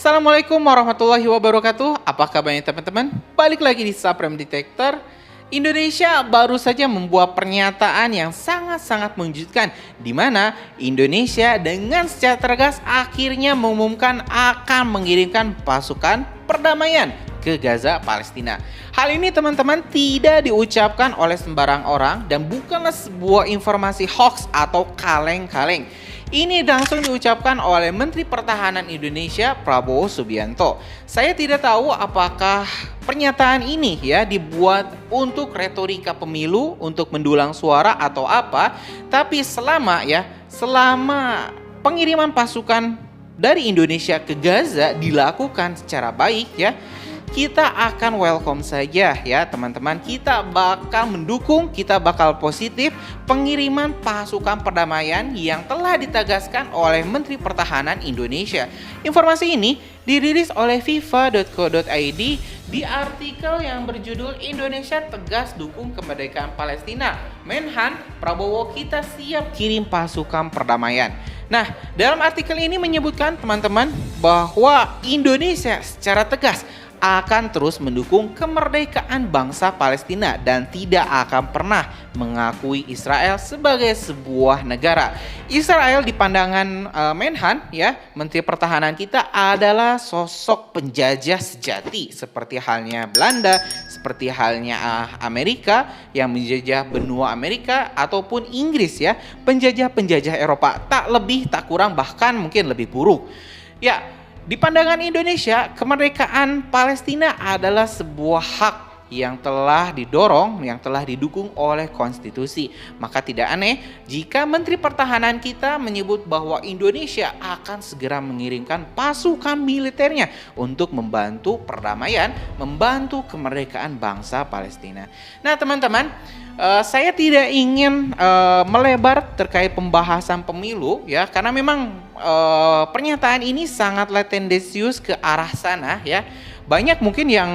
Assalamualaikum warahmatullahi wabarakatuh. Apa kabarnya teman-teman? Balik lagi di Supreme Detector. Indonesia baru saja membuat pernyataan yang sangat-sangat mengejutkan, di mana Indonesia dengan secara tegas akhirnya mengumumkan akan mengirimkan pasukan perdamaian ke Gaza, Palestina. Hal ini teman-teman tidak diucapkan oleh sembarang orang dan bukanlah sebuah informasi hoax atau kaleng-kaleng. Ini langsung diucapkan oleh Menteri Pertahanan Indonesia Prabowo Subianto. Saya tidak tahu apakah pernyataan ini ya dibuat untuk retorika pemilu, untuk mendulang suara atau apa, tapi selama pengiriman pasukan dari Indonesia ke Gaza dilakukan secara baik ya, kita akan welcome saja ya teman-teman. Kita bakal mendukung, kita bakal positif pengiriman pasukan perdamaian yang telah ditegaskan oleh Menteri Pertahanan Indonesia. Informasi ini dirilis oleh fifa.co.id di artikel yang berjudul Indonesia tegas dukung kemerdekaan Palestina. Menhan Prabowo kita siap kirim pasukan perdamaian. Nah, dalam artikel ini menyebutkan teman-teman bahwa Indonesia secara tegas akan terus mendukung kemerdekaan bangsa Palestina dan tidak akan pernah mengakui Israel sebagai sebuah negara. Israel di pandangan Menhan ya, Menteri Pertahanan kita adalah sosok penjajah sejati seperti halnya Belanda, seperti halnya Amerika yang menjajah benua Amerika ataupun Inggris ya, penjajah-penjajah Eropa, tak lebih tak kurang bahkan mungkin lebih buruk. Ya, di pandangan Indonesia, kemerdekaan Palestina adalah sebuah hak yang telah didorong, yang telah didukung oleh konstitusi. Maka tidak aneh jika Menteri Pertahanan kita menyebut bahwa Indonesia akan segera mengirimkan pasukan militernya untuk membantu perdamaian, membantu kemerdekaan bangsa Palestina. Nah teman-teman, saya tidak ingin melebar terkait pembahasan pemilu ya, karena memang pernyataan ini sangatlah tendensius ke arah sana ya. Banyak mungkin yang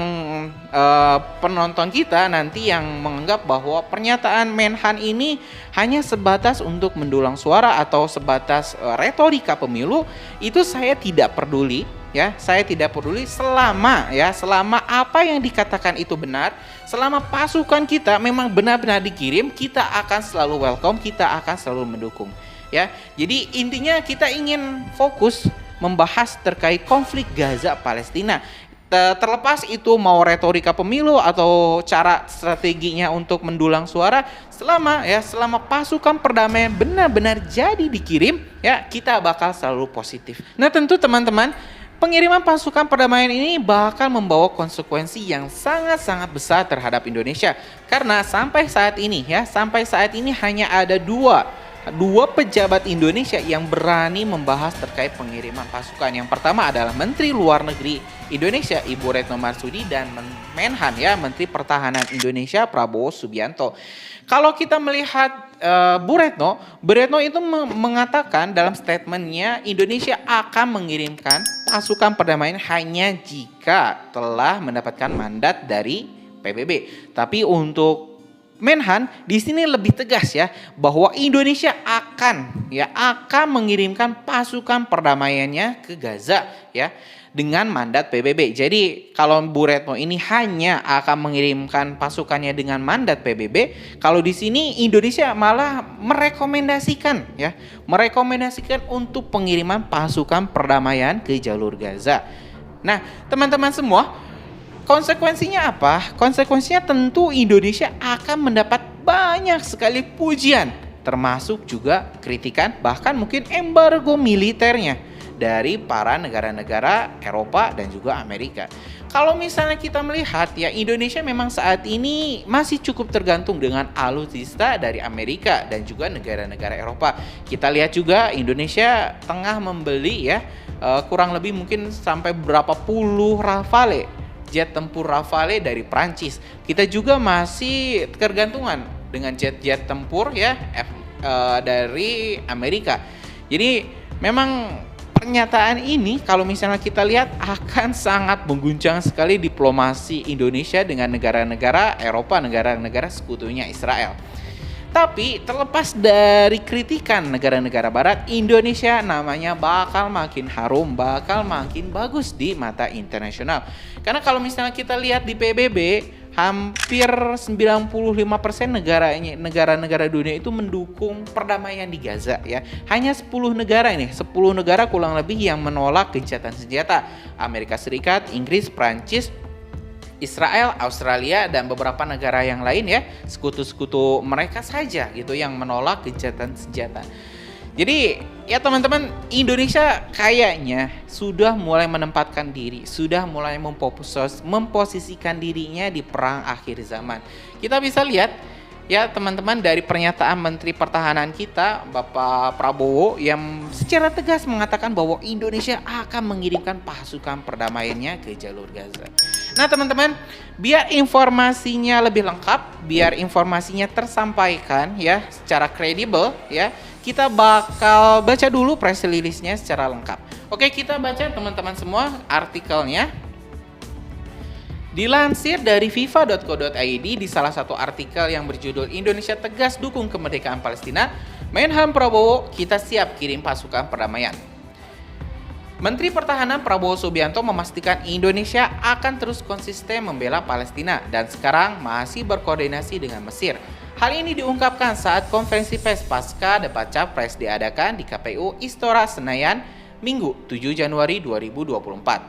penonton kita nanti yang menganggap bahwa pernyataan Menhan ini hanya sebatas untuk mendulang suara atau sebatas retorika pemilu. Itu saya tidak peduli ya, saya tidak peduli selama apa yang dikatakan itu benar, selama pasukan kita memang benar-benar dikirim, kita akan selalu welcome, kita akan selalu mendukung ya. Jadi intinya kita ingin fokus membahas terkait konflik Gaza Palestina. Terlepas itu mau retorika pemilu atau cara strateginya untuk mendulang suara, selama pasukan perdamaian benar-benar jadi dikirim ya, kita bakal selalu positif. Nah tentu teman-teman, pengiriman pasukan perdamaian ini bakal membawa konsekuensi yang sangat-sangat besar terhadap Indonesia. Karena sampai saat ini hanya ada dua pejabat Indonesia yang berani membahas terkait pengiriman pasukan. Yang pertama adalah Menteri Luar Negeri Indonesia Ibu Retno Marsudi dan Menhan ya, Menteri Pertahanan Indonesia Prabowo Subianto. Kalau kita melihat Bu Retno itu mengatakan dalam statementnya Indonesia akan mengirimkan pasukan perdamaian hanya jika telah mendapatkan mandat dari PBB. Tapi untuk Menhan di sini lebih tegas ya, bahwa Indonesia akan mengirimkan pasukan perdamaiannya ke Gaza ya dengan mandat PBB. Jadi kalau Bu Retno ini hanya akan mengirimkan pasukannya dengan mandat PBB, kalau di sini Indonesia malah merekomendasikan untuk pengiriman pasukan perdamaian ke jalur Gaza. Nah, teman-teman semua, konsekuensinya apa? Konsekuensinya tentu Indonesia akan mendapat banyak sekali pujian, termasuk juga kritikan, bahkan mungkin embargo militernya dari para negara-negara Eropa dan juga Amerika. Kalau misalnya kita melihat ya, Indonesia memang saat ini masih cukup tergantung dengan alutsista dari Amerika dan juga negara-negara Eropa. Kita lihat juga Indonesia tengah membeli ya kurang lebih mungkin sampai berapa puluh Rafale, jet tempur Rafale dari Prancis. Kita juga masih ketergantungan dengan jet-jet tempur ya dari Amerika. Jadi memang pernyataan ini kalau misalnya kita lihat akan sangat mengguncang sekali diplomasi Indonesia dengan negara-negara Eropa, negara-negara sekutunya Israel. Tapi terlepas dari kritikan negara-negara barat, Indonesia namanya bakal makin harum, bakal makin bagus di mata internasional. Karena kalau misalnya kita lihat di PBB, hampir 95% negara-negara dunia itu mendukung perdamaian di Gaza ya. Hanya 10 negara ini, 10 negara kurang lebih yang menolak gencatan senjata. Amerika Serikat, Inggris, Prancis, Israel, Australia, dan beberapa negara yang lain ya, sekutu-sekutu mereka saja gitu yang menolak gencatan senjata. Jadi ya teman-teman, Indonesia kayaknya sudah mulai menempatkan diri, sudah mulai memposisikan dirinya di perang akhir zaman. Kita bisa lihat ya teman-teman dari pernyataan Menteri Pertahanan kita, Bapak Prabowo, yang secara tegas mengatakan bahwa Indonesia akan mengirimkan pasukan perdamaiannya ke jalur Gaza. Nah teman-teman, biar informasinya lebih lengkap, biar informasinya tersampaikan ya secara kredibel ya, kita bakal baca dulu press release-nya secara lengkap. Oke, kita baca teman-teman semua artikelnya. Dilansir dari fifa.co.id di salah satu artikel yang berjudul Indonesia tegas dukung kemerdekaan Palestina, Menhan Prabowo, kita siap kirim pasukan perdamaian. Menteri Pertahanan Prabowo Subianto memastikan Indonesia akan terus konsisten membela Palestina dan sekarang masih berkoordinasi dengan Mesir. Hal ini diungkapkan saat konferensi pers pasca debat Capres diadakan di KPU Istora Senayan Minggu 7 Januari 2024.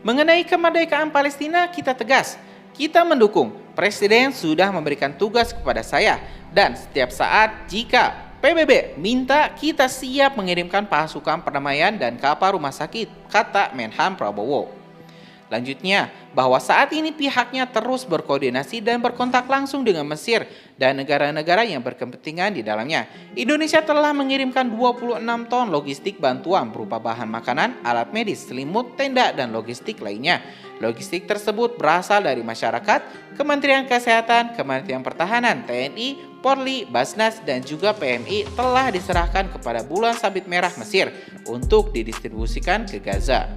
Mengenai kemerdekaan Palestina, kita tegas, kita mendukung. Presiden sudah memberikan tugas kepada saya dan setiap saat jika PBB minta, kita siap mengirimkan pasukan perdamaian dan kapal rumah sakit, kata Menhan Prabowo. Lanjutnya, bahwa saat ini pihaknya terus berkoordinasi dan berkontak langsung dengan Mesir dan negara-negara yang berkepentingan di dalamnya. Indonesia telah mengirimkan 26 ton logistik bantuan berupa bahan makanan, alat medis, selimut, tenda, dan logistik lainnya. Logistik tersebut berasal dari masyarakat, Kementerian Kesehatan, Kementerian Pertahanan, TNI, Polri, Basnas, dan juga PMI telah diserahkan kepada Bulan Sabit Merah Mesir untuk didistribusikan ke Gaza.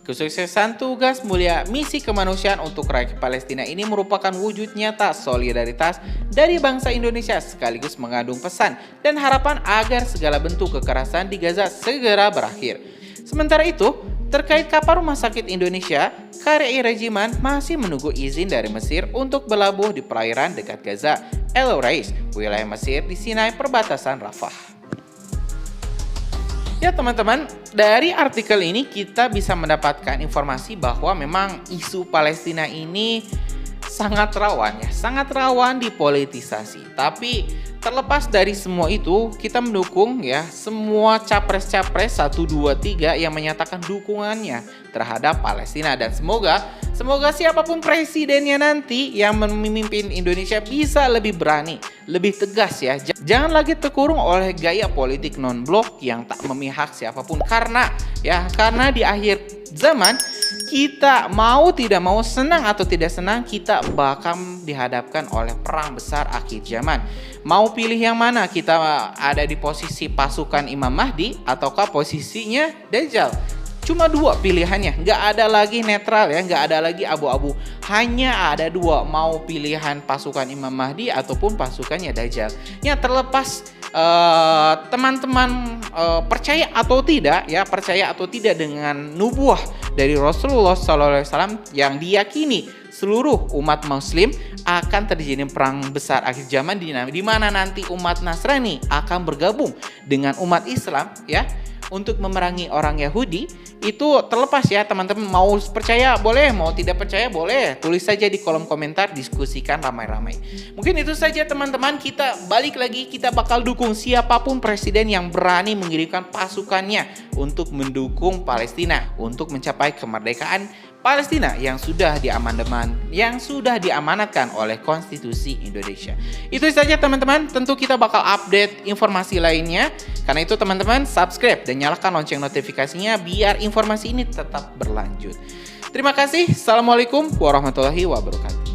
Kesuksesan tugas mulia misi kemanusiaan untuk rakyat Palestina ini merupakan wujud nyata solidaritas dari bangsa Indonesia sekaligus mengandung pesan dan harapan agar segala bentuk kekerasan di Gaza segera berakhir. Sementara itu, terkait kapal rumah sakit Indonesia, KRI Regiman masih menunggu izin dari Mesir untuk berlabuh di perairan dekat Gaza, El Rais, wilayah Mesir di Sinai perbatasan Rafah. Ya teman-teman, dari artikel ini kita bisa mendapatkan informasi bahwa memang isu Palestina ini sangat rawan ya, sangat rawan dipolitisasi. Tapi terlepas dari semua itu, kita mendukung ya semua capres-capres 1, 2, 3 yang menyatakan dukungannya terhadap Palestina, dan semoga siapapun presidennya nanti yang memimpin Indonesia bisa lebih berani, lebih tegas ya. Jangan lagi terkurung oleh gaya politik non-blok yang tak memihak siapapun, karena di akhir zaman kita mau tidak mau, senang atau tidak senang, kita bakal dihadapkan oleh perang besar akhir zaman. Mau pilih yang mana? Kita ada di posisi pasukan Imam Mahdi ataukah posisinya Dajjal? Cuma dua pilihannya, nggak ada lagi netral ya, nggak ada lagi abu-abu. Hanya ada dua, mau pilihan pasukan Imam Mahdi ataupun pasukannya Dajjal. Ya terlepas teman-teman percaya atau tidak dengan nubuah dari Rasulullah SAW yang diyakini seluruh umat Muslim akan terjadi perang besar akhir zaman di mana nanti umat Nasrani akan bergabung dengan umat Islam ya untuk memerangi orang Yahudi. Itu terlepas ya teman-teman, mau percaya boleh, mau tidak percaya boleh, tulis saja di kolom komentar, diskusikan ramai-ramai. Mungkin itu saja teman-teman, kita balik lagi, kita bakal dukung siapapun presiden yang berani mengirimkan pasukannya untuk mendukung Palestina, untuk mencapai kemerdekaan Palestina yang sudah diamanatkan oleh Konstitusi Indonesia. Itu saja teman-teman, tentu kita bakal update informasi lainnya. Karena itu teman-teman, subscribe dan nyalakan lonceng notifikasinya biar informasi ini tetap berlanjut. Terima kasih. Assalamualaikum warahmatullahi wabarakatuh.